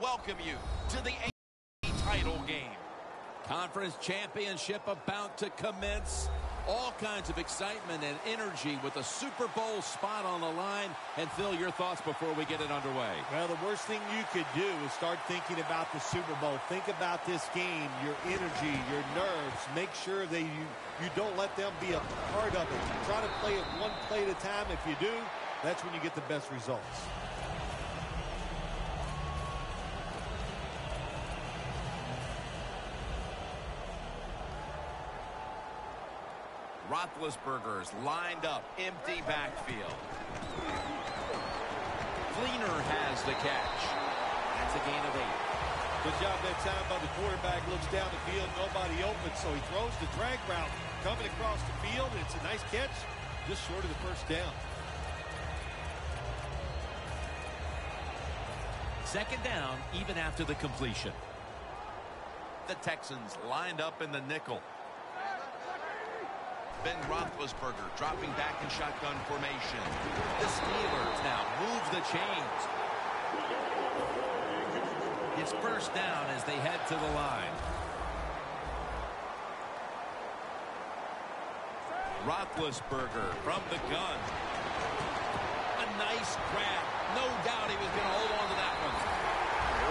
welcome you to the AFC title game. Conference championship about to commence. All kinds of excitement and energy with a Super Bowl spot on the line. And Phil, your thoughts before we get it underway. Well, the worst thing you could do is start thinking about the Super Bowl. Think about this game, your energy, your nerves. Make sure that you don't let them be a part of it. Try to play it one play at a time. If you do, that's when you get the best results. Roethlisberger's lined up, empty backfield. Fleener has the catch. That's a gain of 8. Good job that time by the quarterback. Looks down the field, nobody open, so he throws the drag route coming across the field. It's a nice catch, just short of the first down. Second down, even after the completion. The Texans lined up in the nickel. Ben Roethlisberger dropping back in shotgun formation. The Steelers now move the chains. It's first down as they head to the line. Roethlisberger from the gun. A nice grab. No doubt he was going to hold on to that one.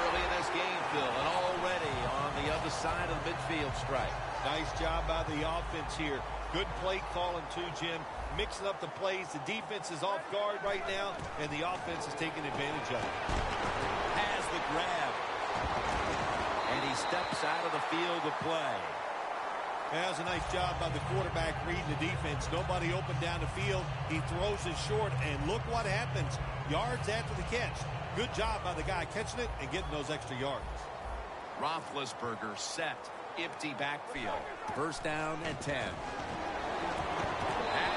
Early in this game, Phil, and already on the other side of the midfield stripe. Nice job by the offense here. Good play calling too, Jim. Mixing up the plays. The defense is off guard right now, and the offense is taking advantage of it. Has the grab. And he steps out of the field to play. That was a nice job by the quarterback reading the defense. Nobody open down the field. He throws it short, and look what happens. Yards after the catch. Good job by the guy catching it and getting those extra yards. Roethlisberger set. Empty backfield. First down and 10. Had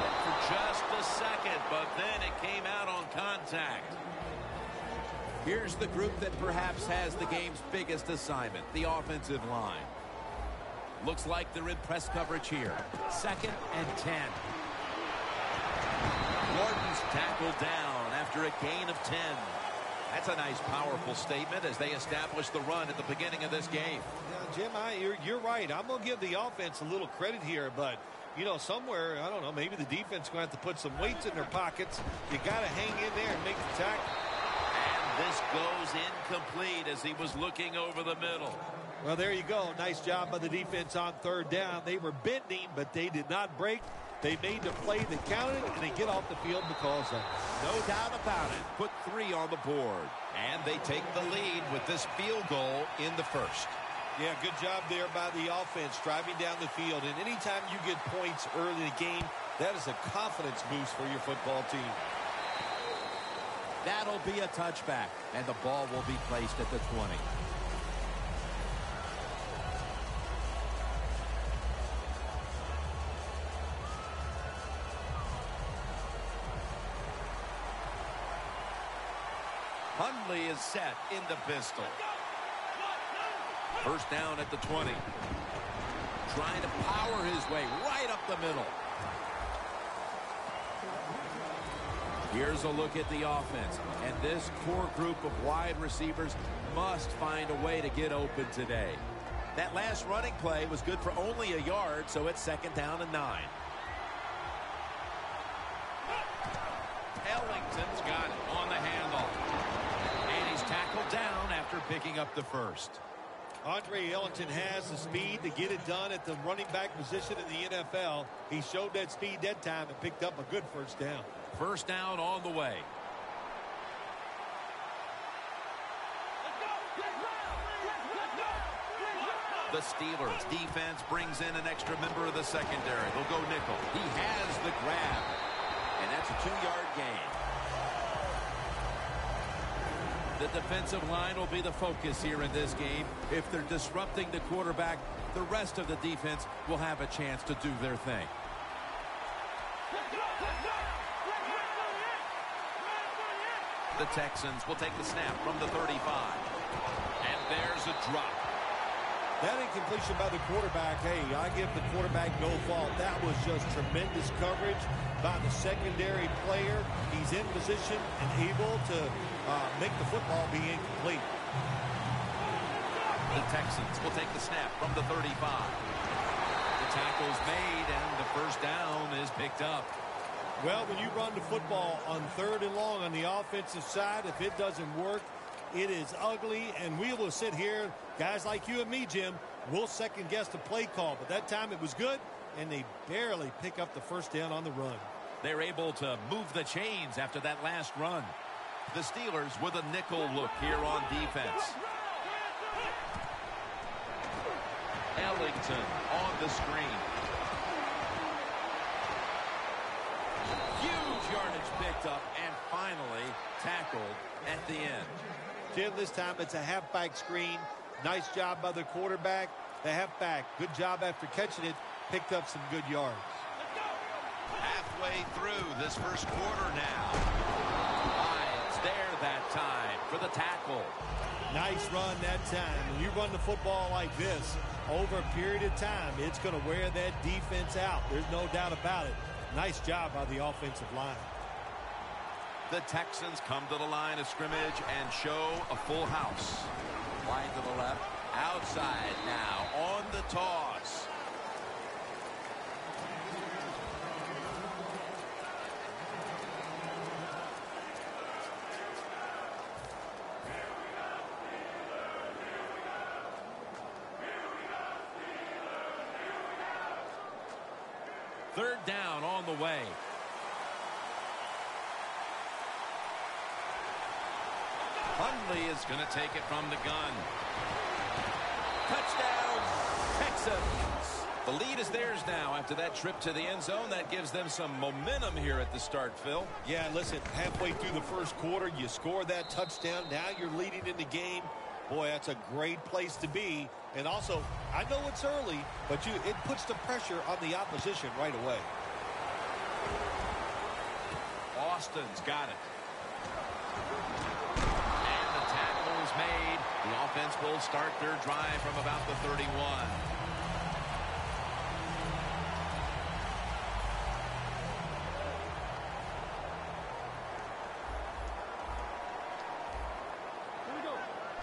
it for just a second, but then it came out on contact. Here's the group that perhaps has the game's biggest assignment, the offensive line. Looks like they're in press coverage here. Second and 10. Gordon's tackled down after a gain of 10. That's a nice, powerful statement as they establish the run at the beginning of this game. Yeah, Jim, you're right. I'm going to give the offense a little credit here, but, you know, somewhere, I don't know, maybe the defense is going to have to put some weights in their pockets. You got to hang in there and make the tackle. And this goes incomplete as he was looking over the middle. Well, there you go. Nice job by the defense on third down. They were bending, but they did not break. They made the play that counted, and they get off the field because of it. No doubt about it. Put 3 on the board. And they take the lead with this field goal in the first. Yeah, good job there by the offense, driving down the field. And anytime you get points early in the game, that is a confidence boost for your football team. That'll be a touchback, and the ball will be placed at the 20. Hundley is set in the pistol. First down at the 20. Trying to power his way right up the middle. Here's a look at the offense. And this core group of wide receivers must find a way to get open today. That last running play was good for only a yard, so it's second down and 9. Ellington's got it on the handle. And he's tackled down after picking up the first. Andre Ellington has the speed to get it done at the running back position in the NFL. He showed that speed that time and picked up a good first down. First down on the way. The Steelers defense brings in an extra member of the secondary. They'll go nickel. He has the grab. And that's a 2-yard gain. The defensive line will be the focus here in this game. If they're disrupting the quarterback, the rest of the defense will have a chance to do their thing. The Texans will take the snap from the 35. And there's a drop. That incompletion by the quarterback, hey, I give the quarterback no fault. That was just tremendous coverage by the secondary player. He's in position and able to make the football be incomplete. The Texans will take the snap from the 35. The tackle's made, and the first down is picked up. Well, when you run the football on 3rd and long on the offensive side, if it doesn't work, it is ugly, and we will sit here, guys like you and me, Jim, we'll second-guess the play call. But that time it was good, and they barely pick up the first down on the run. They're able to move the chains after that last run. The Steelers with a nickel look here on defense. Ellington on the screen. Huge yardage picked up and finally tackled at the end. Jim, this time it's a halfback screen. Nice job by the quarterback. The halfback, good job after catching it, picked up some good yards. Halfway through this first quarter now. It's there that time for the tackle. Nice run that time. When you run the football like this, over a period of time, it's going to wear that defense out. There's no doubt about it. Nice job by the offensive line. The Texans come to the line of scrimmage and show a full house. Wide to the left. Outside now on the toss. Third down on the way. Hundley is going to take it from the gun. Touchdown, Texans. The lead is theirs now after that trip to the end zone. That gives them some momentum here at the start, Phil. Yeah, listen, halfway through the first quarter, you score that touchdown. Now you're leading in the game. Boy, that's a great place to be. And also, I know it's early, but it puts the pressure on the opposition right away. Austin's got it. And the tackle is made. The offense will start their drive from about the 31.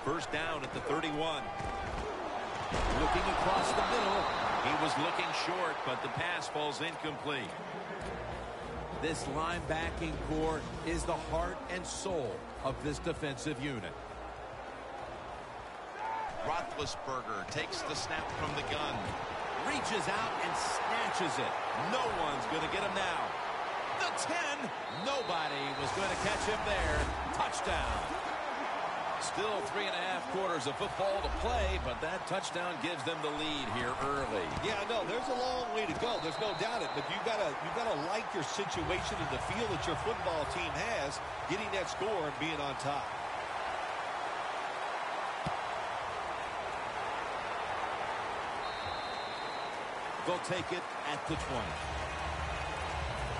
First down at the 31. Looking across the middle. He was looking short, but the pass falls incomplete. This linebacking core is the heart and soul of this defensive unit. Roethlisberger takes the snap from the gun. Reaches out and snatches it. No one's going to get him now. The 10. Nobody was going to catch him there. Touchdown. Still 3.5 quarters of football to play, but that touchdown gives them the lead here early. Yeah, no, there's a long way to go. There's no doubt it, but you gotta like your situation and the feel that your football team has, getting that score and being on top. They'll take it at the 20.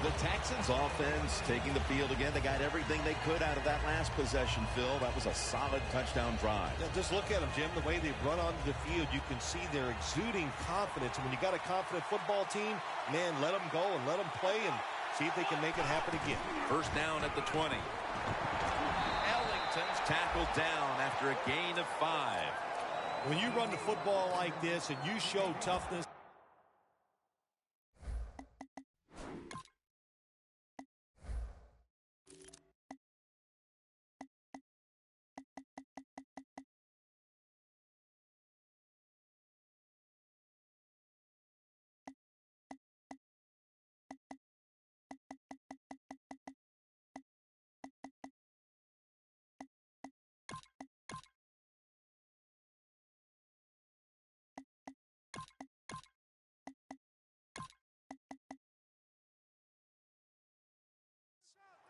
The Texans offense taking the field again. They got everything they could out of that last possession, Phil. That was a solid touchdown drive. Yeah, just look at them, Jim. The way they run onto the field, you can see they're exuding confidence. And when you got a confident football team, man, let them go and let them play and see if they can make it happen again. First down at the 20. Ellington's tackled down after a gain of 5. When you run the football like this and you show toughness,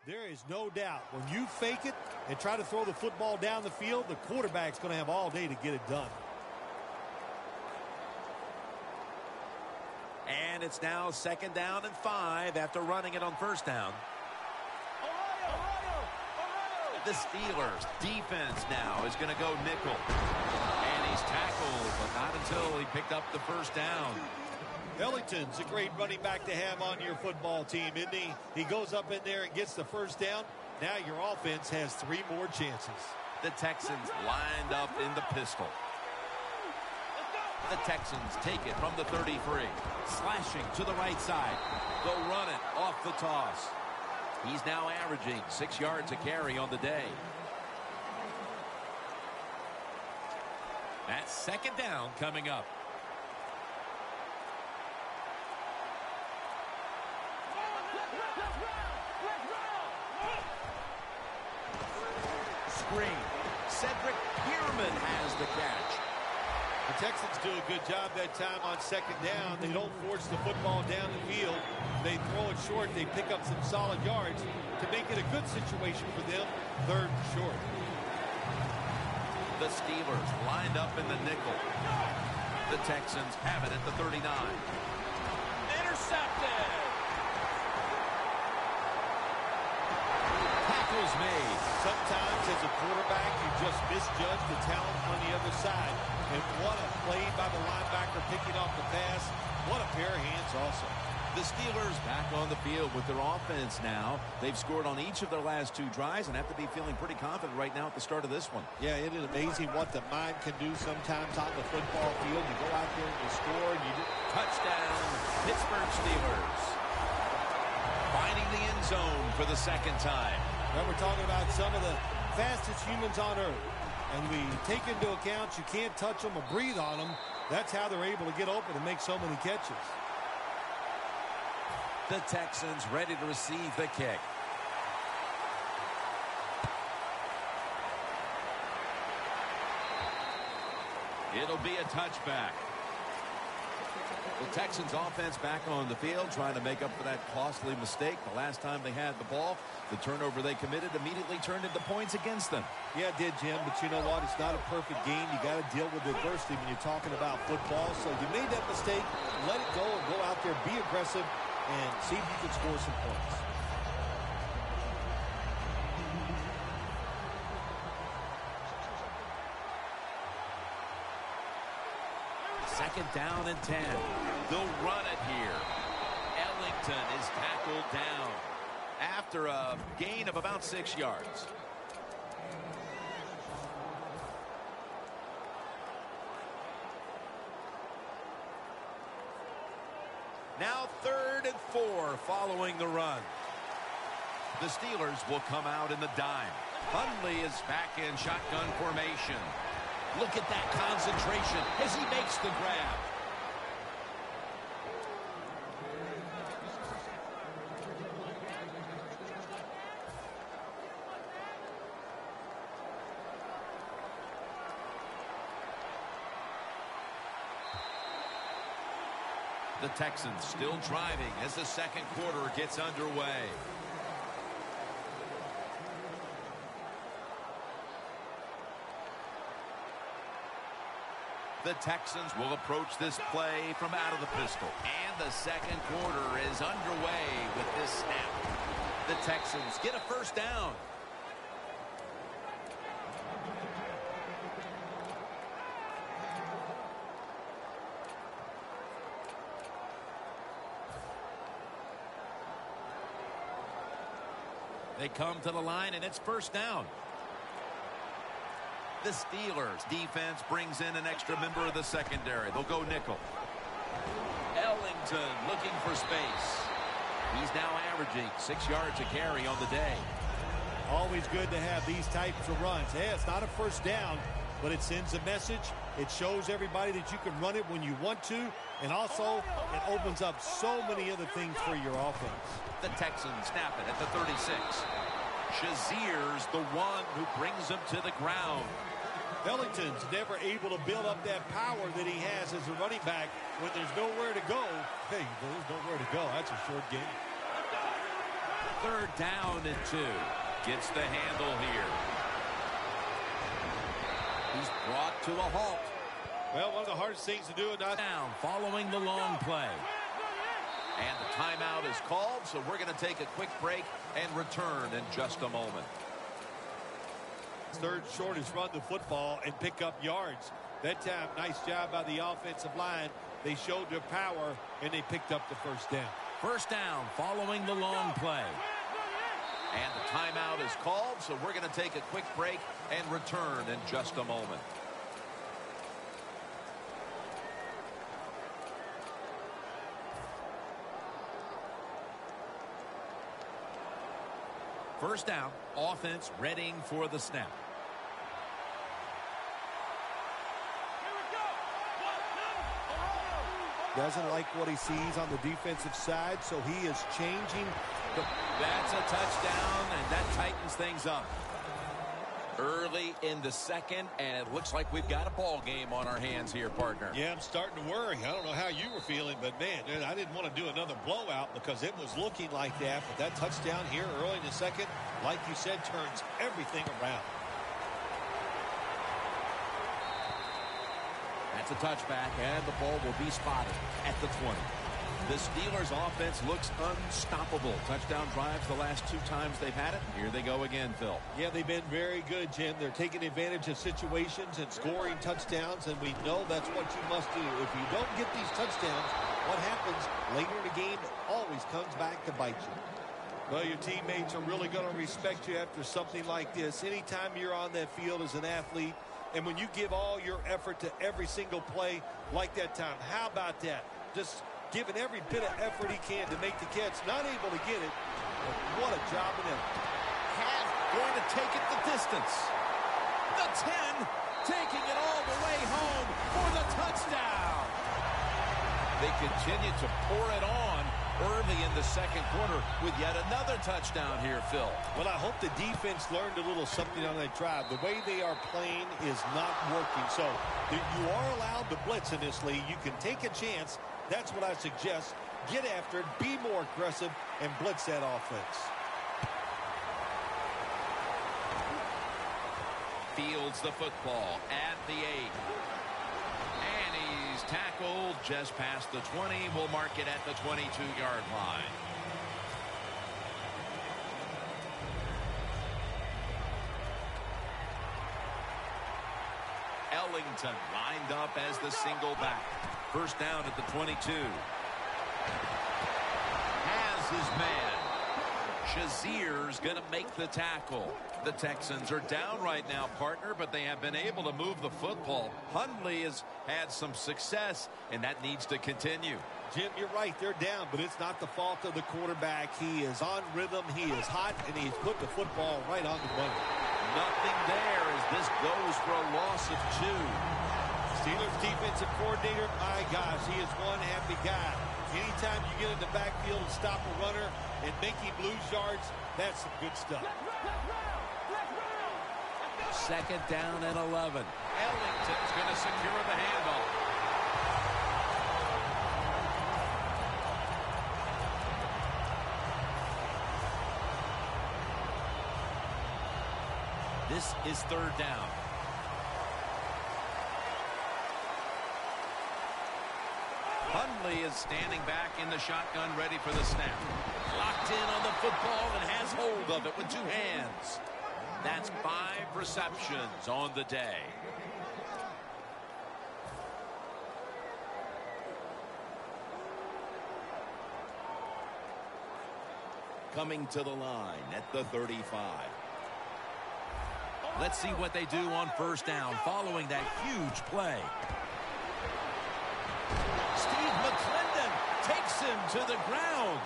there is no doubt when you fake it and try to throw the football down the field, the quarterback's going to have all day to get it done. And it's now 2nd down and 5 after running it on first down. The Steelers defense now is going to go nickel. And he's tackled, but not until he picked up the first down. Ellington's a great running back to have on your football team, isn't he? He goes up in there and gets the first down. Now your offense has 3 more chances. The Texans lined up in the pistol. The Texans take it from the 33. Slashing to the right side. They'll run it off the toss. He's now averaging 6 yards a carry on the day. That's second down coming up. Screen. Cedric Pierman has the catch. The Texans do a good job that time on second down. They don't force the football down the field. They throw it short. They pick up some solid yards to make it a good situation for them. Third and short. The Steelers lined up in the nickel. The Texans have it at the 39. Intercepted. Tackles made. Sometimes as a quarterback, you just misjudge the talent on the other side. And what a play by the linebacker picking off the pass. What a pair of hands also. The Steelers back on the field with their offense now. They've scored on each of their last 2 drives and have to be feeling pretty confident right now at the start of this one. Yeah, it is amazing what the mind can do sometimes on the football field. You go out there and you score and you do. Touchdown, Pittsburgh Steelers. Finding the end zone for the second time. Now we're talking about some of the fastest humans on earth. And we take into account you can't touch them or breathe on them. That's how they're able to get open and make so many catches. The Texans ready to receive the kick. It'll be a touchback. The Texans offense back on the field trying to make up for that costly mistake. The last time they had the ball, the turnover they committed immediately turned into points against them. Yeah, it did, Jim, but you know what? It's not a perfect game. You got to deal with adversity when you're talking about football. So you made that mistake, let it go and go out there, be aggressive, and see if you can score some points. Second down and 10. They'll run it here. Ellington is tackled down after a gain of about 6 yards. Now 3rd and 4 following the run. The Steelers will come out in the dime. Hundley is back in shotgun formation. Look at that concentration as he makes the grab. The Texans still driving as the second quarter gets underway. The Texans will approach this play from out of the pistol. And the second quarter is underway with this snap. The Texans get a first down. They come to the line, and it's first down. The Steelers defense brings in an extra member of the secondary. They'll go nickel. Ellington looking for space. He's now averaging 6 yards a carry on the day. Always good to have these types of runs. Hey, it's not a first down, but it sends a message. It shows everybody that you can run it when you want to, and also it opens up so many other things for your offense. The Texans snap it at the 36. Shazier's the one who brings him to the ground. Ellington's never able to build up that power that he has as a running back when there's nowhere to go. Hey, there's nowhere to go. That's a short game. 3rd down and 2. Gets the handle here. He's brought to a halt. Well, one of the hardest things to do is not down following the long play. And the timeout is called, so we're going to take a quick break and return in just a moment. 3rd short is run the football and pick up yards. That time, nice job by the offensive line. They showed their power, and they picked up the first down. First down following the long play. And the timeout is called, so we're going to take a quick break and return in just a moment. First down, offense readying for the snap. Doesn't like what he sees on the defensive side, so he is changing. That's a touchdown, and that tightens things up. Early in the second, and it looks like we've got a ball game on our hands here, partner. Yeah, I'm starting to worry. I don't know how you were feeling, but, man, I didn't want to do another blowout because it was looking like that. But that touchdown here early in the second, like you said, turns everything around. That's a touchback, and the ball will be spotted at the 20. The Steelers' offense looks unstoppable. Touchdown drives the last 2 times they've had it. Here they go again, Phil. Yeah, they've been very good, Jim. They're taking advantage of situations and scoring touchdowns, and we know that's what you must do. If you don't get these touchdowns, what happens later in the game always comes back to bite you. Well, your teammates are really going to respect you after something like this. Anytime you're on that field as an athlete, and when you give all your effort to every single play like that time, how about that? Just giving every bit of effort he can to make the catch. Not able to get it, but what a job in it. Half going to take it the distance. The 10 taking it all the way home for the touchdown. They continue to pour it on early in the second quarter with yet another touchdown here, Phil. Well, I hope the defense learned a little something on that drive. The way they are playing is not working. So you are allowed to blitz in this league. You can take a chance. That's what I suggest. Get after it, be more aggressive, and blitz that offense. Fields the football at the 8. And he's tackled just past the 20. We'll mark it at the 22-yard line. Ellington lined up as the single back. First down at the 22. Has his man. Shazier's going to make the tackle. The Texans are down right now, partner, but they have been able to move the football. Hundley has had some success, and that needs to continue. Jim, you're right. They're down, but it's not the fault of the quarterback. He is on rhythm. He is hot, and he's put the football right on the money. Nothing there as this goes for a loss of 2. Steelers defensive coordinator, my gosh, he is one happy guy. Anytime you get in the backfield and stop a runner and make him lose yards, that's some good stuff. Second down and 11. Ellington's going to secure the handoff. This is third down. Hundley is standing back in the shotgun, ready for the snap. Locked in on the football and has hold of it with 2 hands. That's 5 receptions on the day. Coming to the line at the 35. Let's see what they do on first down following that huge play. Steve McClendon takes him to the ground.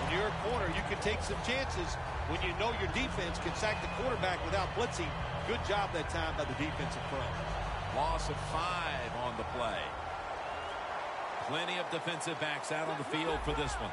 In your corner, you can take some chances when you know your defense can sack the quarterback without blitzing. Good job that time by the defensive front. Loss of 5 on the play. Plenty of defensive backs out on the field for this one.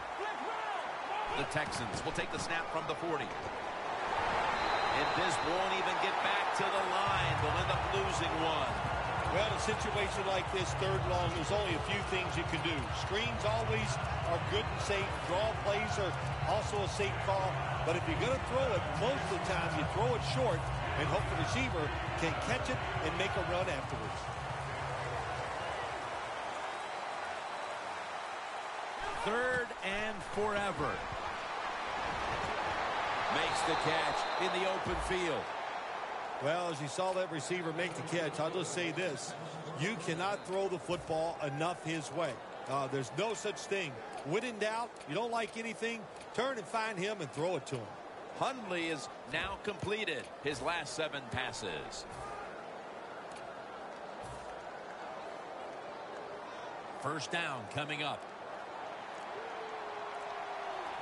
The Texans will take the snap from the 40. And this won't even get back to the line. They'll end up losing 1. Well, in a situation like this, third and long, there's only a few things you can do. Screens always are good and safe. Draw plays are also a safe call. But if you're going to throw it, most of the time you throw it short and hope the receiver can catch it and make a run afterwards. Third and forever. Makes the catch in the open field. Well, as you saw that receiver make the catch, I'll just say this. You cannot throw the football enough his way. There's no such thing. When in doubt, you don't like anything, turn and find him and throw it to him. Hundley has now completed his last 7 passes. First down coming up.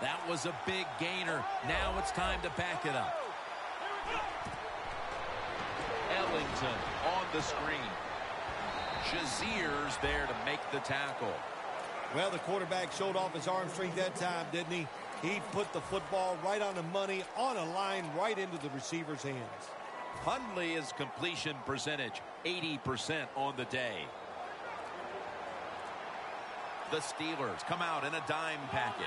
That was a big gainer. Now it's time to back it up. Ellington on the screen. Shazier's there to make the tackle. Well, the quarterback showed off his arm strength that time, didn't he? He put the football right on the money, on a line, right into the receiver's hands. Hundley's completion percentage, 80% on the day. The Steelers come out in a dime package.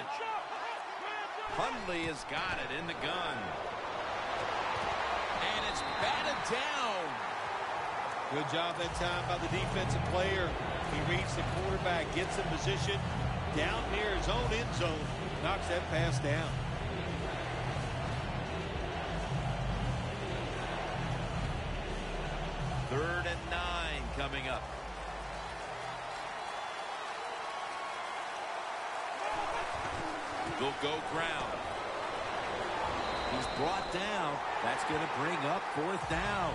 Hundley has got it in the gun. And it's batted down. Good job that time by the defensive player. He reads the quarterback, gets in position down near his own end zone, knocks that pass down. Third and 9 coming up. They'll go ground. He's brought down. That's going to bring up fourth down.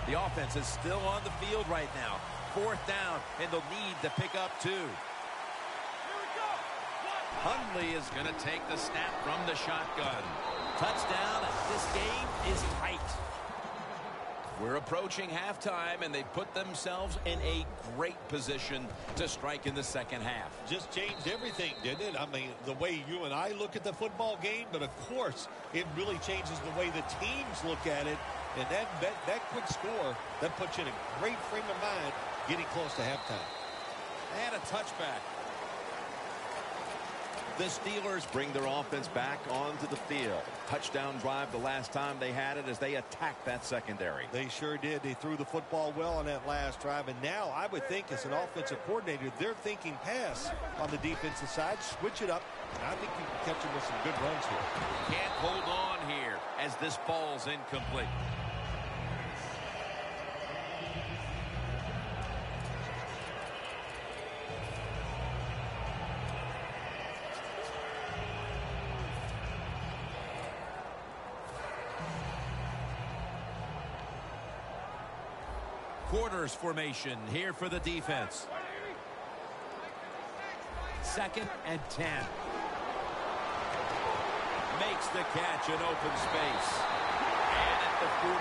The offense is still on the field right now. Fourth down, and they'll need to pick up 2. Hundley is going to take the snap from the shotgun. Touchdown. This game is tight. We're approaching halftime, and they put themselves in a great position to strike in the second half. Just changed everything, didn't it? I mean, the way you and I look at the football game, but of course, it really changes the way the teams look at it. And that quick score, that puts you in a great frame of mind getting close to halftime. And a touchback. The Steelers bring their offense back onto the field. Touchdown drive the last time they had it as they attacked that secondary. They sure did. They threw the football well on that last drive. And now I would think as an offensive coordinator, they're thinking pass on the defensive side. Switch it up. And I think you can catch them with some good runs here. Can't hold on here as this falls incomplete. Quarters formation here for the defense. 2nd and 10. Makes the catch in open space. And at the 49,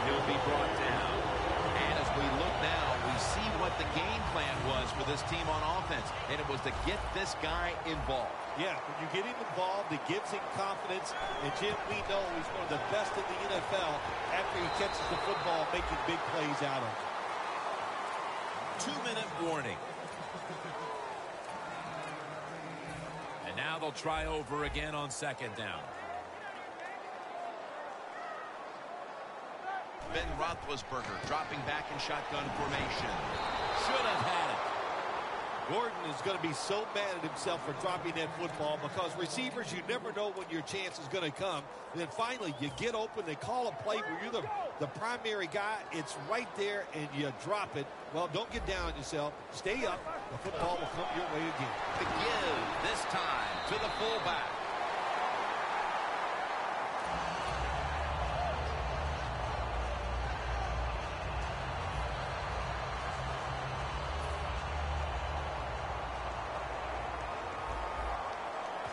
he'll be brought down. And as we look now, we see what the game plan was for this team on offense. And it was to get this guy involved. Yeah, when you get him involved, it gives him confidence. And Jim, we know he's one of the best in the NFL after he catches the football, making big plays out of it. 2-minute warning. And now they'll try over again on 2nd down. Ben Roethlisberger dropping back in shotgun formation. Should have had it. Gordon is going to be so mad at himself for dropping that football because receivers, you never know when your chance is going to come. And then finally, you get open, they call a play where you're the primary guy. It's right there, and you drop it. Well, don't get down on yourself. Stay up. The football will come your way again. The give this time to the fullback.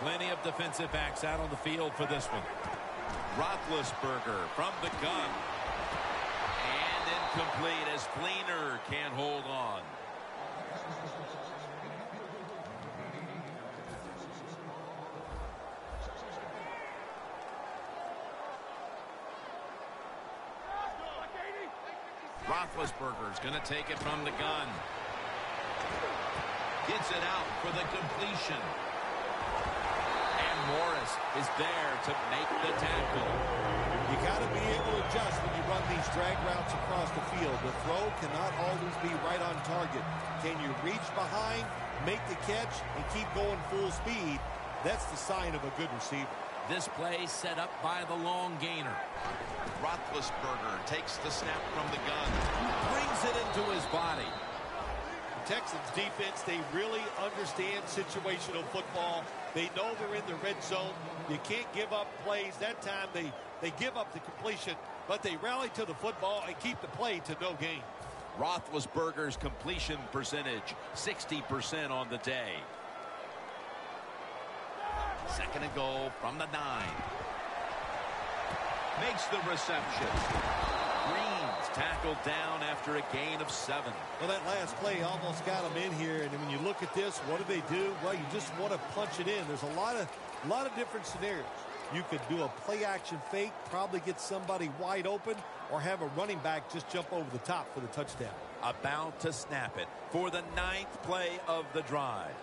Plenty of defensive backs out on the field for this one. Roethlisberger from the gun. And incomplete as Fleener can't hold on. Roethlisberger's going to take it from the gun. Gets it out for the completion. Morris is there to make the tackle. You got to be able to adjust when you run these drag routes across the field. The throw cannot always be right on target. Can you reach behind, make the catch, and keep going full speed? That's the sign of a good receiver. This play set up by the long gainer. Roethlisberger takes the snap from the gun. Brings it into his body. Texans defense, they really understand situational football. They know they're in the red zone. You can't give up plays. That time they give up the completion, but they rally to the football and keep the play to no gain. Roethlisberger's completion percentage, 60% on the day. Second and goal from the 9. Makes the reception. Green's tackled down after a gain of 7. Well, that last play almost got them in here. And when you look at this, what do? Well, you just want to punch it in. There's a lot of different scenarios. You could do a play action fake, probably get somebody wide open, or have a running back just jump over the top for the touchdown. About to snap it for the 9th play of the drive.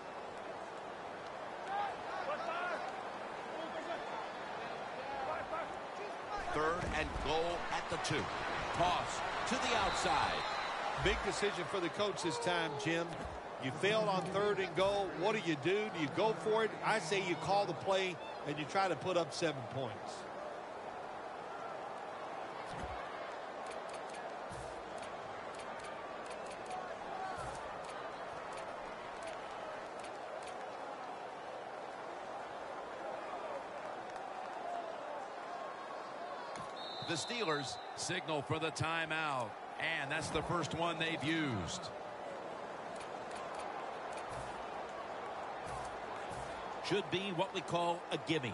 Third and goal at the 2. Toss to the outside. Big decision for the coach this time, Jim. You failed on 3rd and goal. What do? Do you go for it? I say you call the play and you try to put up 7 points. The Steelers signal for the timeout, and that's the first one they've used. Should be what we call a gimme.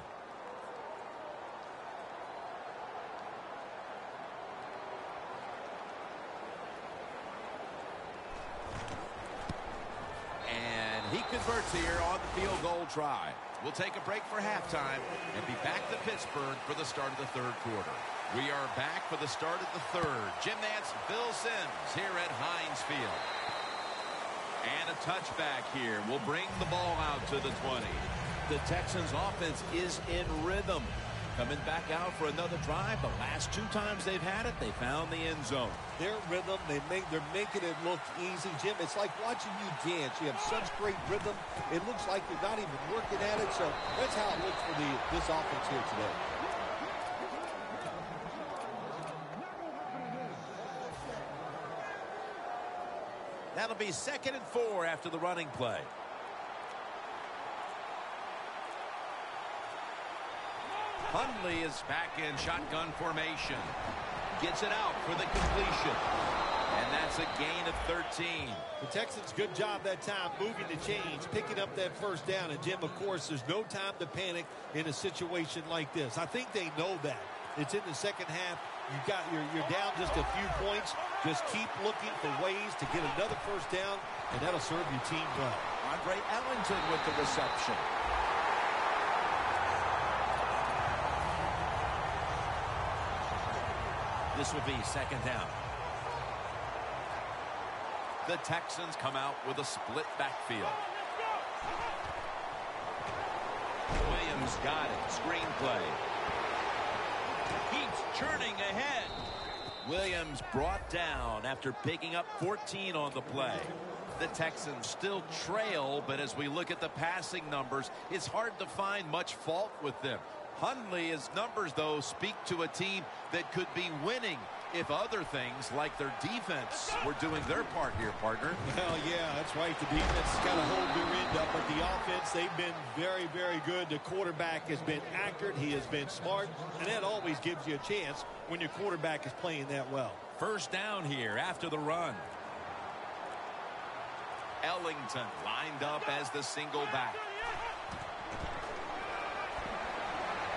And he converts here on the field goal try. We'll take a break for halftime and be back to Pittsburgh for the start of the 3rd quarter. We are back for the start of the 3rd. Jim Nantz, Bill Sims here at Heinz Field. And a touchback here will bring the ball out to the 20. The Texans offense is in rhythm. Coming back out for another drive. The last 2 times they've had it, they found the end zone. Their rhythm, they're making it look easy, Jim. It's like watching you dance. You have such great rhythm. It looks like you're not even working at it. So that's how it looks for this offense here today. That'll be 2nd and 4 after the running play. Hundley is back in shotgun formation. Gets it out for the completion. And that's a gain of 13. The Texans, good job that time moving the chains, picking up that first down. And, Jim, of course, there's no time to panic in a situation like this. I think they know that. It's in the second half. You're down just a few points. Just keep looking for ways to get another first down, and that'll serve your team well. Andre Ellington with the reception. This will be 2nd down. The Texans come out with a split backfield. Williams got it. Screenplay. Keeps churning ahead. Williams brought down after picking up 14 on the play. The Texans still trail, but as we look at the passing numbers, it's hard to find much fault with them. Hundley's numbers, though, speak to a team that could be winning if other things like their defense were doing their part here, partner. Well, yeah, that's right. The defense has got to hold their end up, but the offense, they've been very, very good. The quarterback has been accurate. He has been smart, and that always gives you a chance when your quarterback is playing that well. First down here after the run. Ellington lined up as the single back.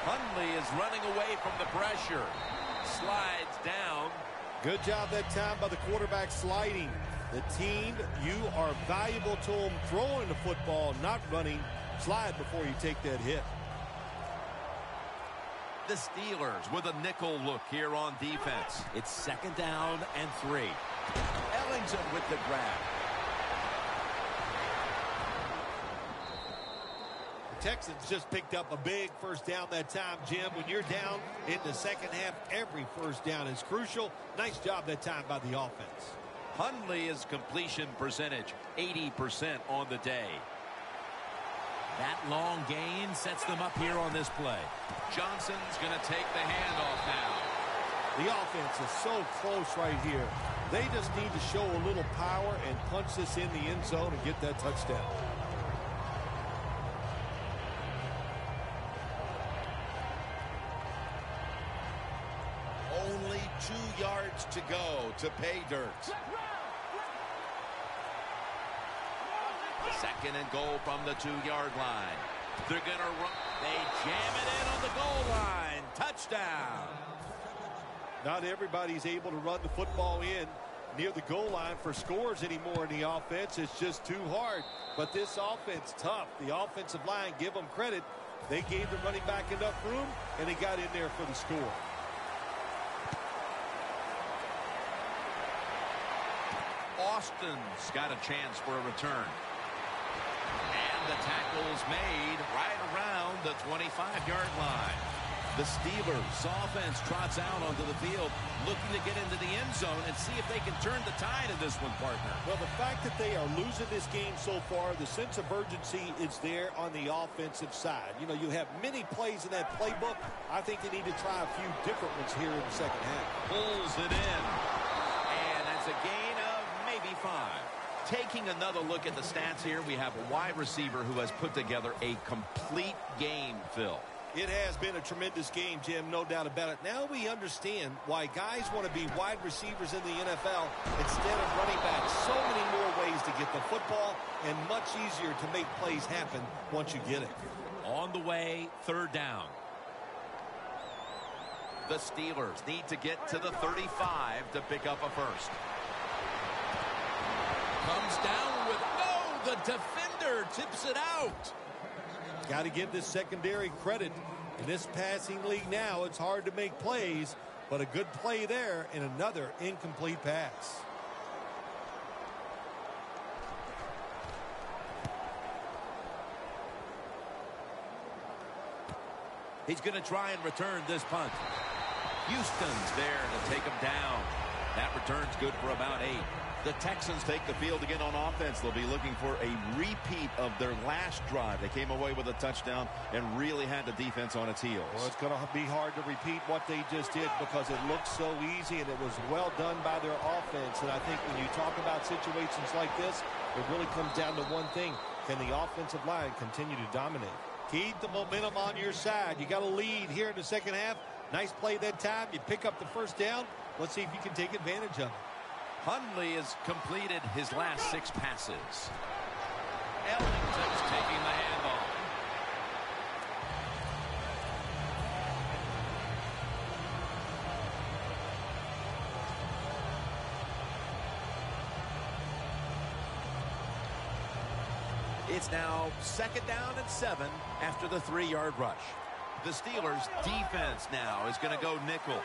Hundley is running away from the pressure. Slides down. Good job that time by the quarterback sliding. The team, you are valuable to them throwing the football, not running. Slide before you take that hit. The Steelers with a nickel look here on defense. It's 2nd down and 3. Ellington with the grab. Texans just picked up a big first down that time, Jim. When you're down in the second half, every first down is crucial. Nice job that time by the offense. Hundley's completion percentage, 80% on the day. That long gain sets them up here on this play. Johnson's going to take the handoff now. The offense is so close right here. They just need to show a little power and punch this in the end zone and get that touchdown. Only 2 yards to go to pay dirt. Second and goal from the 2-yard line. They're going to run. They jam it in on the goal line. Touchdown. Not everybody's able to run the football in near the goal line for scores anymore in the offense. It's just too hard. But this offense, tough. The offensive line, give them credit. They gave the running back enough room, and they got in there for the score. Austin's got a chance for a return. And the tackle's made right around the 25-yard line. The Steelers' offense trots out onto the field, looking to get into the end zone and see if they can turn the tide in this one, partner. Well, the fact that they are losing this game so far, the sense of urgency is there on the offensive side. You know, you have many plays in that playbook. I think they need to try a few different ones here in the second half. Pulls it in. And that's a gain of maybe 5. Taking another look at the stats here, we have a wide receiver who has put together a complete game, Phil. It has been a tremendous game, Jim, no doubt about it. Now we understand why guys want to be wide receivers in the NFL instead of running backs. So many more ways to get the football and much easier to make plays happen once you get it. On the way, 3rd down. The Steelers need to get to the 35 to pick up a first. Comes down with the defender tips it out. Got to give this secondary credit. In this passing league now, it's hard to make plays, but a good play there and another incomplete pass. He's going to try and return this punt. Houston's there to take him down. That return's good for about 8. The Texans take the field again on offense. They'll be looking for a repeat of their last drive. They came away with a touchdown and really had the defense on its heels. Well, it's going to be hard to repeat what they just did because it looked so easy and it was well done by their offense. And I think when you talk about situations like this, it really comes down to one thing. Can the offensive line continue to dominate? Keep the momentum on your side. You got a lead here in the second half. Nice play that time. You pick up the first down. Let's see if you can take advantage of it. Hundley has completed his last 6 passes. Ellington's taking the handoff. It's now 2nd down and 7 after the 3-yard rush. The Steelers' defense now is going to go nickel.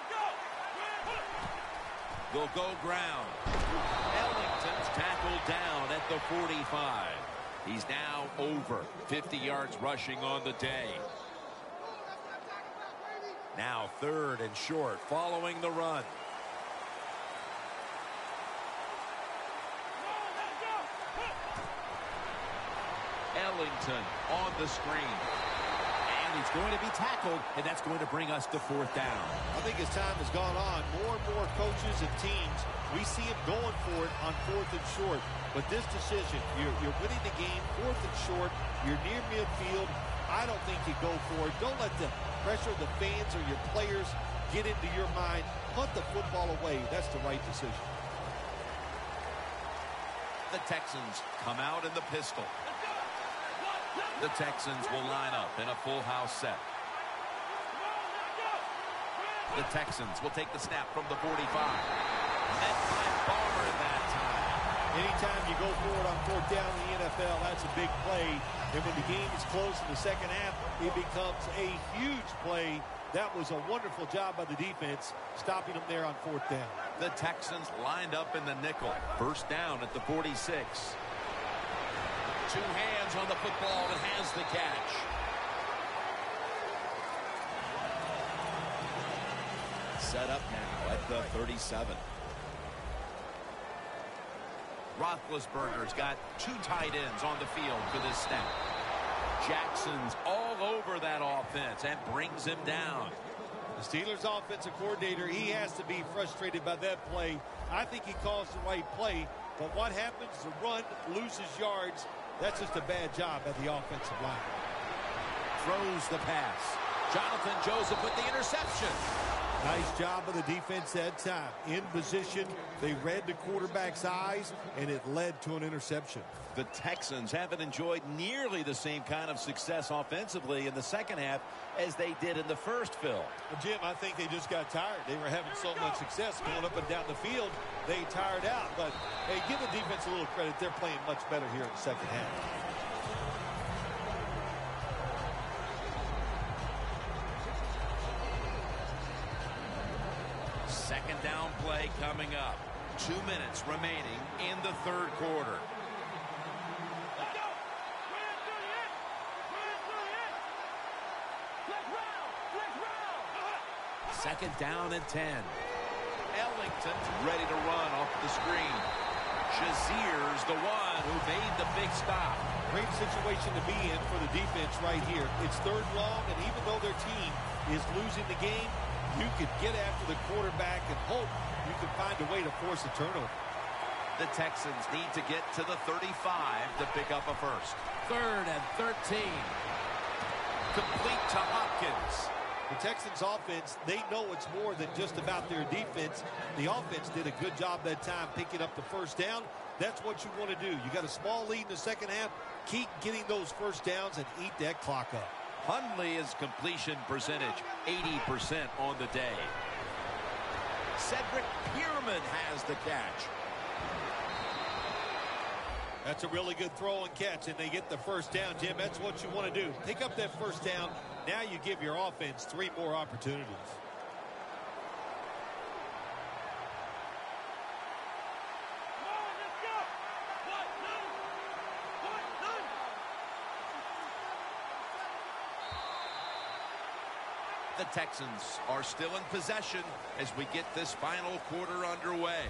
They'll go ground. Ellington's tackled down at the 45. He's now over 50 yards rushing on the day. Now 3rd and short following the run. Ellington on the screen. And he's going to be tackled, and that's going to bring us to 4th down. I think as time has gone on, more and more coaches and teams, we see them going for it on 4th and short. But this decision, you're winning the game, 4th and short, you're near midfield. I don't think you go for it. Don't let the pressure of the fans or your players get into your mind. Punt the football away. That's the right decision. The Texans come out in the pistol. The Texans will line up in a full house set. The Texans will take the snap from the 45. Met by Barber that time. Anytime you go for it on 4th down in the NFL, that's a big play. And when the game is close in the second half, it becomes a huge play. That was a wonderful job by the defense, stopping them there on 4th down. The Texans lined up in the nickel. 1st down at the 46. 2 hands on the football and has the catch. Set up now at the 37. Roethlisberger's got 2 tight ends on the field for this snap. Jackson's all over that offense and brings him down. The Steelers offensive coordinator, he has to be frustrated by that play. I think he calls the right play, but what happens? The run loses yards. That's just a bad job at the offensive line. Throws the pass. Jonathan Joseph with the interception. Nice job of the defense that time. In position, they read the quarterback's eyes, and it led to an interception. The Texans haven't enjoyed nearly the same kind of success offensively in the second half as they did in the first, Phil. Well, Jim, I think they just got tired. They were having so much success going up and down the field. They tired out. But, hey, give the defense a little credit. They're playing much better here in the second half. Second down play coming up. 2 minutes remaining in the third quarter. Second down and 10. Ellington ready to run off the screen. Shazier's the one who made the big stop. Great situation to be in for the defense right here. It's third long, and even though their team is losing the game, you could get after the quarterback and hope you can find a way to force a turnover. The Texans need to get to the 35 to pick up a first. 3rd and 13. Complete to Hopkins. The Texans offense, they know it's more than just about their defense. The offense did a good job that time picking up the first down. That's what you want to do. You got a small lead in the second half. Keep getting those first downs and eat that clock up. Hundley's completion percentage, 80% on the day. Cedric Pierman has the catch. That's a really good throw and catch, and they get the first down, Jim. That's what you want to do. Pick up that first down. Now you give your offense 3 more opportunities. The Texans are still in possession as we get this final quarter underway.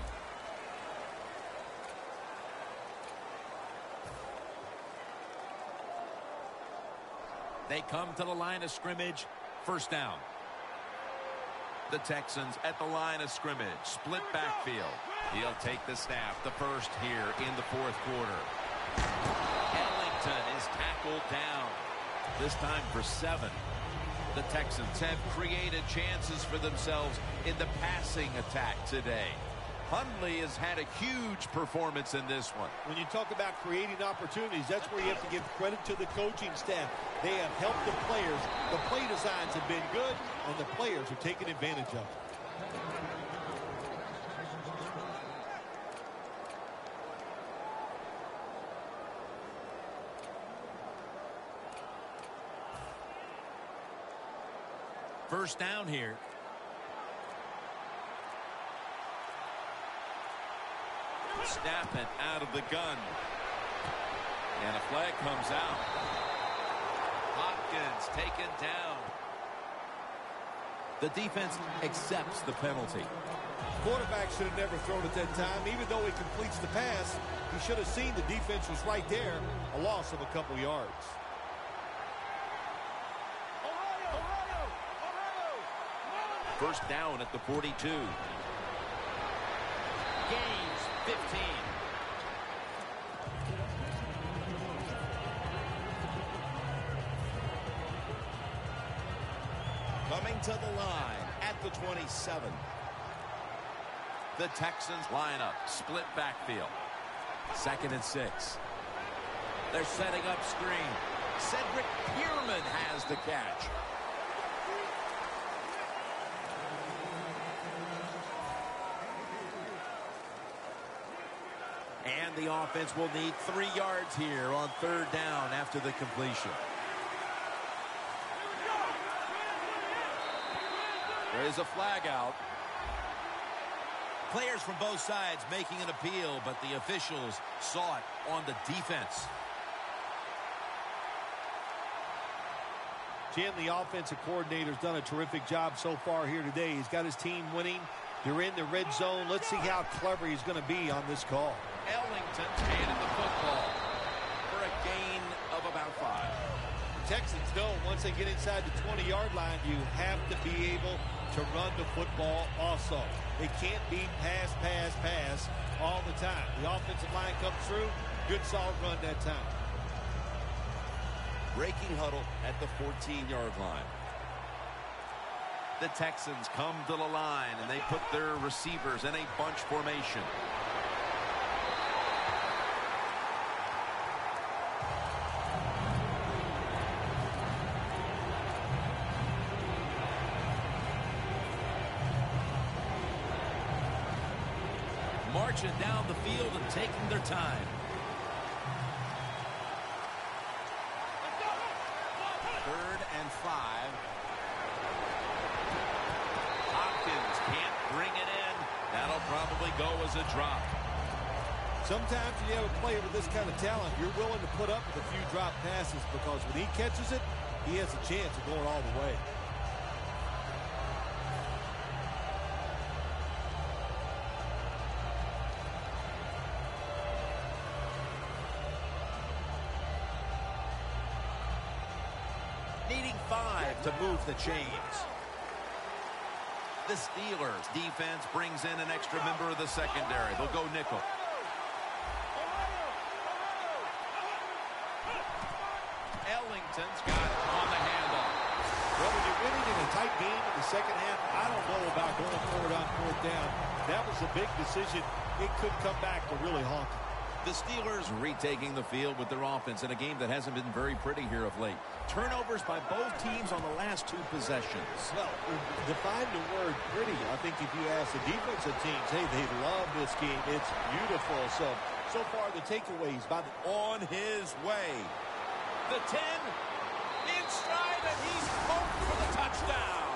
They come to the line of scrimmage. First down. The Texans at the line of scrimmage. Split backfield. He'll take the snap. The first here in the fourth quarter. Ellington is tackled down. This time for 7. The Texans have created chances for themselves in the passing attack today. Hundley has had a huge performance in this one. When you talk about creating opportunities, that's where you have to give credit to the coaching staff. They have helped the players. The play designs have been good, and the players are taking advantage of it. First down here. Snap it out of the gun. And a flag comes out. Hopkins taken down. The defense accepts the penalty. Quarterback should have never thrown at that time. Even though he completes the pass, he should have seen the defense was right there. A loss of a couple yards. First down at the 42. Gains 15. Coming to the line at the 27. The Texans line up. Split backfield. 2nd and 6. They're setting up screen. Cedric Pierman has the catch. And the offense will need 3 yards here on 3rd down after the completion. There is a flag out. Players from both sides making an appeal, but the officials saw it on the defense. Jim, the offensive coordinator's done a terrific job so far here today. He's got his team winning. They're in the red zone. Let's see how clever he's going to be on this call. Ellington handed the football for a gain of about 5. Texans know once they get inside the 20-yard line, you have to be able to run the football also. It can't be pass, pass, pass all the time. The offensive line comes through, good solid run that time. Breaking huddle at the 14-yard line. The Texans come to the line, and they put their receivers in a bunch formation. Marching down the field and taking their time. Third and 5. Hopkins can't bring it in. That'll probably go as a drop. Sometimes when you have a player with this kind of talent, you're willing to put up with a few drop passes because when he catches it, he has a chance of going all the way. Needing 5 to move the chains. The Steelers defense brings in an extra member of the secondary. They'll go nickel. Ellington's got it on the handoff. Well, when you're winning in a tight game in the second half, I don't know about going forward on fourth down. That was a big decision. It could come back to really haunt them. The Steelers retaking the field with their offense in a game that hasn't been very pretty here of late. Turnovers by both teams on the last 2 possessions. Well, define the word pretty. I think if you ask the defensive teams, hey, they love this game. It's beautiful. So far the takeaways by the On his way. The 10 in stride, and he's home for the touchdown.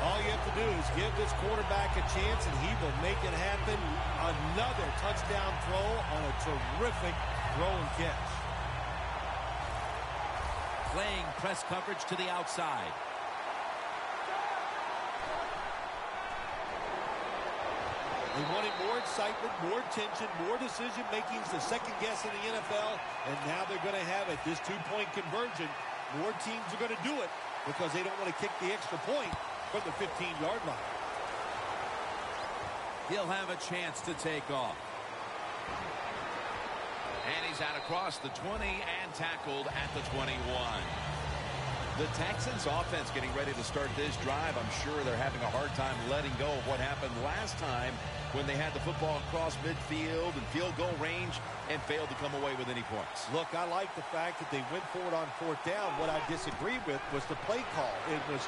all you have to do is give this quarterback a chance, and he will make it happen. Another touchdown throw on a terrific throw and catch. Playing press coverage to the outside. They wanted more excitement, more tension, more decision-making. It's the second guess in the NFL, and now they're going to have it. This two-point conversion, more teams are going to do it because they don't want to kick the extra point from the 15-yard line. He'll have a chance to take off. And he's out across the 20 and tackled at the 21. The Texans offense getting ready to start this drive. I'm sure they're having a hard time letting go of what happened last time when they had the football across midfield and field goal range and failed to come away with any points. Look, I like the fact that they went forward on fourth down. What I disagree with was the play call. It was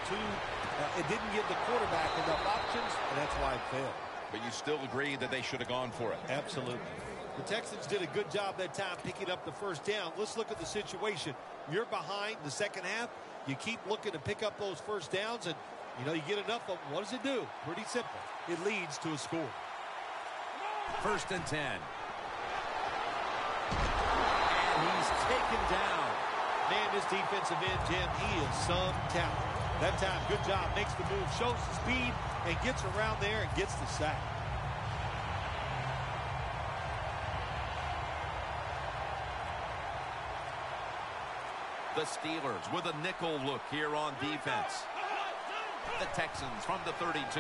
it didn't give the quarterback enough options, and that's why it failed. But you still agree that they should have gone for it. Absolutely. The Texans did a good job that time picking up the first down. Let's look at the situation. You're behind the second half. You keep looking to pick up those first downs, and, you know, you get enough of them. What does it do? Pretty simple. It leads to a score. 1st and 10. And he's taken down. Man, this defensive end, Jim, he is some talent. That time, good job. Makes the move, shows the speed, and gets around there and gets the sack. The Steelers with a nickel look here on defense. The Texans from the 32.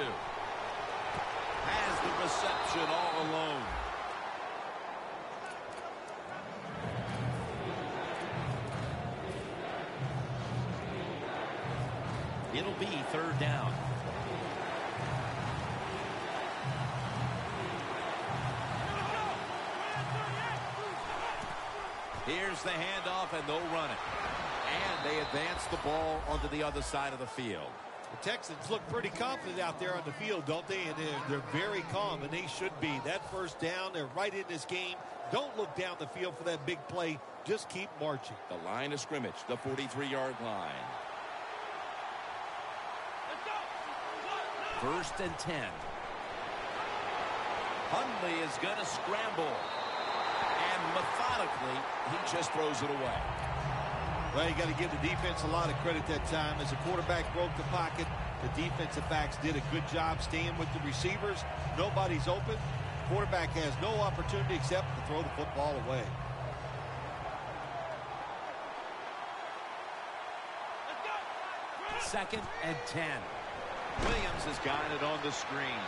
Has the reception all alone. It'll be 3rd down. Here's the handoff, and they'll run it. And they advance the ball onto the other side of the field. The Texans look pretty confident out there on the field, don't they? And they're very calm, and they should be. That first down, they're right in this game. Don't look down the field for that big play. Just keep marching. The line of scrimmage, the 43-yard line. 1st and 10. Hundley is going to scramble. And methodically, he just throws it away. Well, you got to give the defense a lot of credit that time. As the quarterback broke the pocket, the defensive backs did a good job staying with the receivers. Nobody's open. Quarterback has no opportunity except to throw the football away. 2nd and 10. Williams has got it on the screen.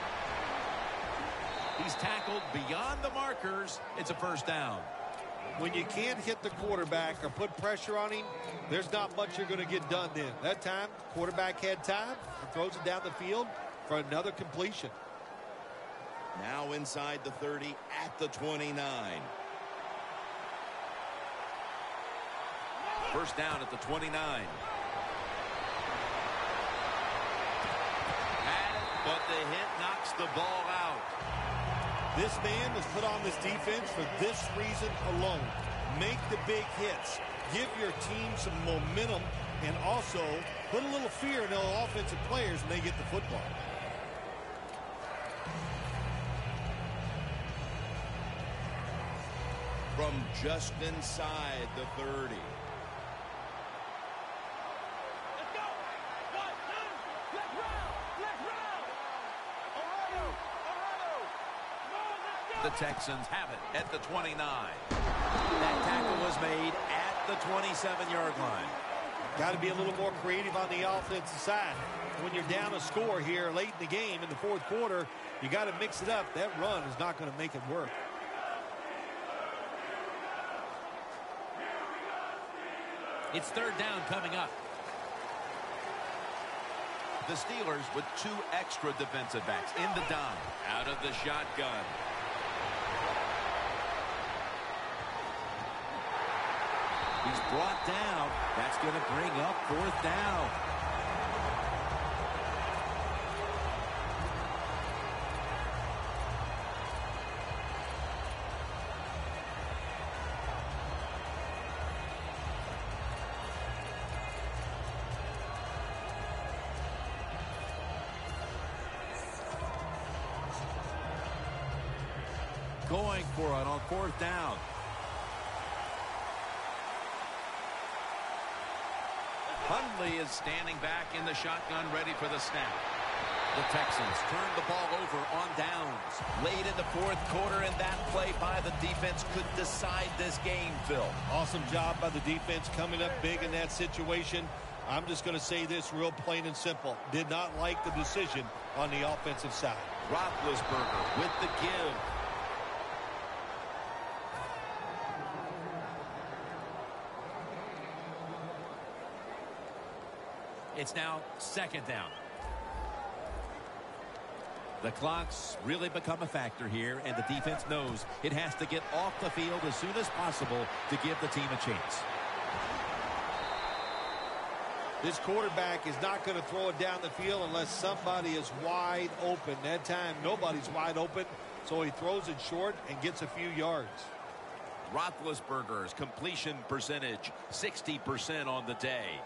He's tackled beyond the markers. It's a 1st down. When you can't hit the quarterback or put pressure on him, there's not much you're going to get done then. That time, quarterback had time and throws it down the field for another completion. Now inside the 30 at the 29. 1st down at the 29. Had it, but the hit knocks the ball out. This man was put on this defense for this reason alone. Make the big hits. Give your team some momentum and also put a little fear in those offensive players when they get the football. From just inside the 30. The Texans have it at the 29. That tackle was made at the 27-yard line. Got to be a little more creative on the offensive side. When you're down a score here late in the game in the 4th quarter, you got to mix it up. That run is not going to make it work. It's 3rd down coming up. The Steelers with 2 extra defensive backs in the dime. Out of the shotgun. He's brought down. That's going to bring up 4th down. Going for it on 4th down. Hundley is standing back in the shotgun, ready for the snap. The Texans turn the ball over on downs. Late in the 4th quarter, and that play by the defense could decide this game, Phil. Awesome job by the defense coming up big in that situation. I'm just going to say this real plain and simple. Did not like the decision on the offensive side. Roethlisberger with the give. It's now 2nd down. The clock's really become a factor here, and the defense knows it has to get off the field as soon as possible to give the team a chance. This quarterback is not going to throw it down the field unless somebody is wide open. That time, nobody's wide open, so he throws it short and gets a few yards. Roethlisberger's completion percentage, 60% on the day.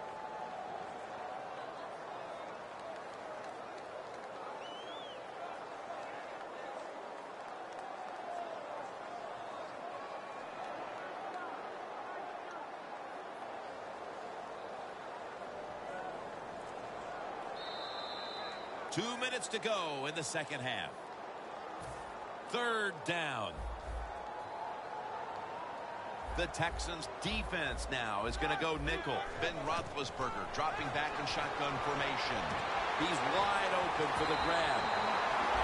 Two minutes to go in the 2nd half. 3rd down. The Texans defense now is going to go nickel. Ben Roethlisberger dropping back in shotgun formation. He's wide open for the grab.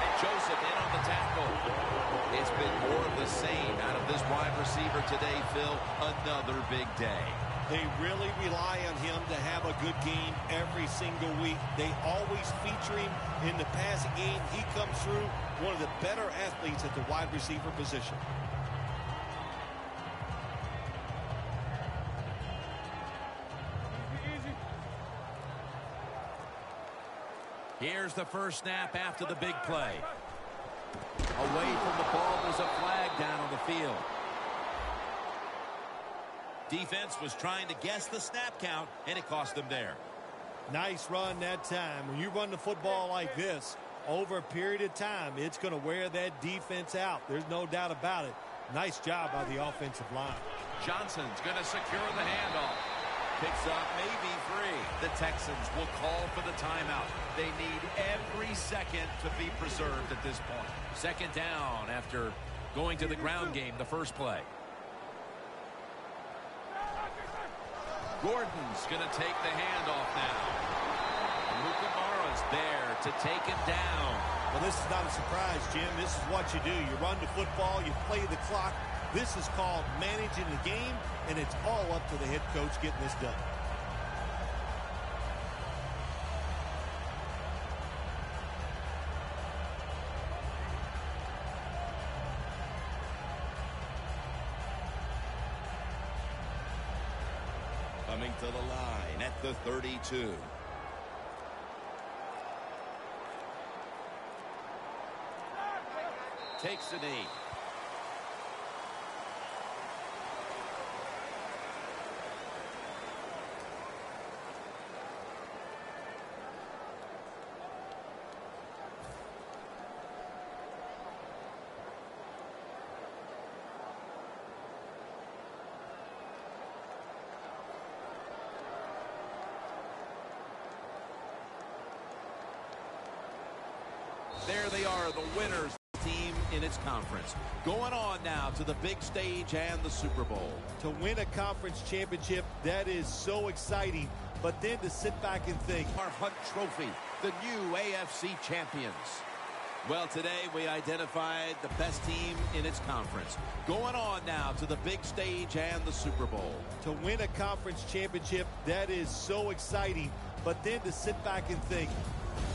And Joseph in on the tackle. It's been more of the same out of this wide receiver today, Phil. Another big day. They really rely on him to have a good game every single week. They always feature him in the passing game. He comes through, one of the better athletes at the wide receiver position. Here's the first snap after the big play. Away from the ball, there's a flag down on the field. Defense was trying to guess the snap count, and it cost them there. Nice run that time. When you run the football like this, over a period of time, it's going to wear that defense out. There's no doubt about it. Nice job by the offensive line. Johnson's going to secure the handoff. Picks up maybe 3. The Texans will call for the timeout. They need every second to be preserved at this point. 2nd down after going to the ground game the first play. Gordon's going to take the handoff now. to take him down. Well, this is not a surprise, Jim. This is what you do. You run the football, you play the clock. This is called managing the game, and it's all up to the head coach getting this done. Coming to the line at the 32. Takes a knee. There they are, the winners team in its conference. Going on now to the big stage and the Super Bowl. To win a conference championship, that is so exciting. But then to sit back and think, Our Hunt Trophy, the new AFC champions. Well, today we identified the best team in its conference. Going on now to the big stage and the Super Bowl. to win a conference championship, that is so exciting. But then to sit back and think,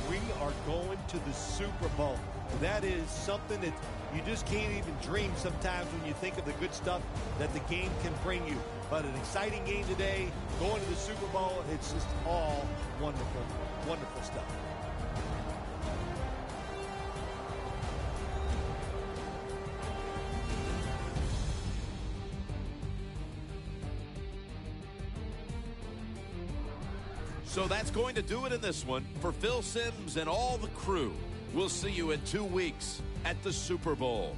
we are going to the Super Bowl. That is something that you just can't even dream sometimes when you think of the good stuff that the game can bring you. But an exciting game today, going to the Super Bowl, it's just all wonderful, wonderful stuff. So that's going to do it in this one. For Phil Simms and all the crew, we'll see you in 2 weeks at the Super Bowl.